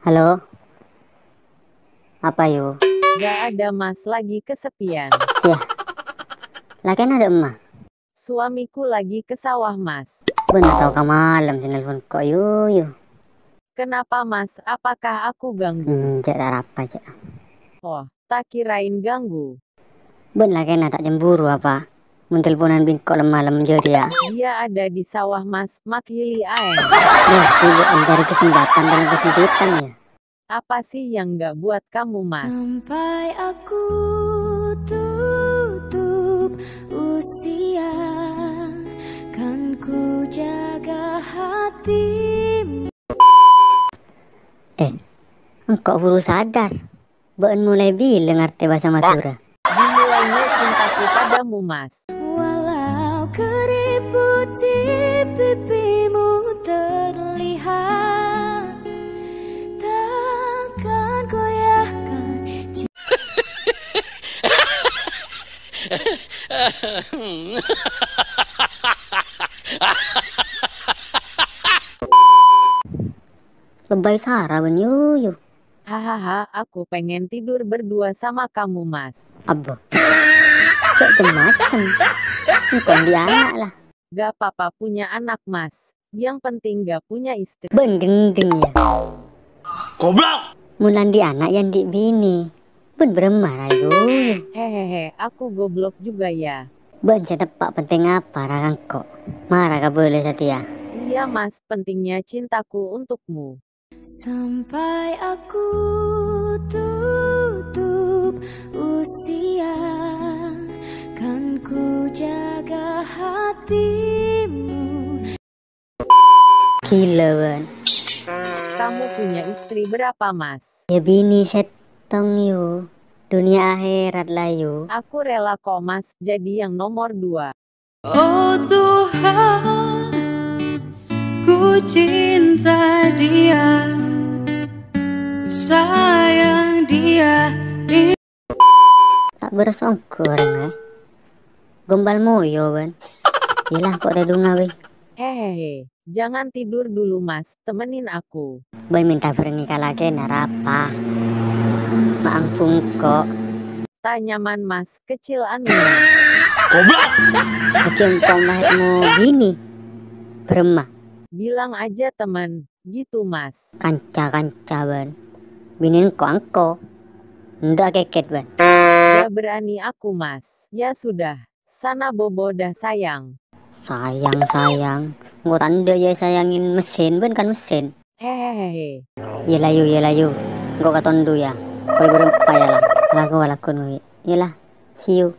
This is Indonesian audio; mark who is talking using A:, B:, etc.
A: Halo, apa yuk?
B: Gak ada mas, lagi kesepian.
A: Yah, lagian ada emak.
B: Suamiku lagi ke sawah mas.
A: Bener tau ke malam si nelfon kok yuk.
B: Kenapa mas, apakah aku ganggu?
A: Jak tak apa aja.
B: Oh, tak kirain ganggu.
A: Ben lagian tak cemburu apa? Mun teleponan bingkok malam jadi ya.
B: Dia ada di sawah mas, makhili aeng.
A: Yah, sibuk mencari kesempatan dalam kesempitan ya.
B: Apa sih yang gak buat kamu mas?
C: Sampai aku tutup usia, kan ku jaga hatimu.
A: Engkau baru sadar. Ben mulai bilang arti bahasa Madura.
B: Dimulainya cintaku padamu mas.
C: Walau keriput di pipimu terlihat, takkan goyahkan
A: Lebay Sarah ben yuk.
B: Hahaha, aku pengen tidur berdua sama kamu mas.
A: Abah. Macam-macam. Engkau di anak lah.
B: Gak apa-apa punya anak mas. Yang penting gak punya istri.
A: Ben gendeng ya.
D: Goblok!
A: Mulan di anak yang di bini. Ben beremah ayo.
B: Hehehe, aku goblok juga ya.
A: Ben saya tepak penting apa rakang kok. Marah gak boleh Satya.
B: Iya mas, pentingnya cintaku untukmu.
C: sampai aku tutup usia, kan ku jaga hatimu.
A: Gila ben.
B: Kamu punya istri berapa mas?
A: Ya bini setong yuk. Dunia akhirat lah yuk.
B: Aku rela kok mas, jadi yang nomor 2.
C: Oh Tuhan, ku cinta dia, ku sayang dia.
A: Tak bersongkur eh. Gombal moyo ben. Yelah kok tedung ngawe.
B: Hehehe, jangan tidur dulu mas, temenin aku.
A: Boy minta bernikah lagi narapa. Maangpung kok.
B: Tak nyaman mas, kecil anu.
D: Goblok!
A: Bikin kong lahirmu bini. Beremah.
B: Bilang aja teman, gitu mas.
A: Kanca-kanca ben. Binin kok angko. Ndak keket ben.
B: Gak berani aku mas. Ya sudah, sana bobo dah sayang.
A: Sayang. Nggak tanda ya sayangin mesin ben kan mesin.
B: Hehehe.
A: Yelah yuk. Nggak katondo ya. Boy berempat ya lah. Laku. Yelah. See you.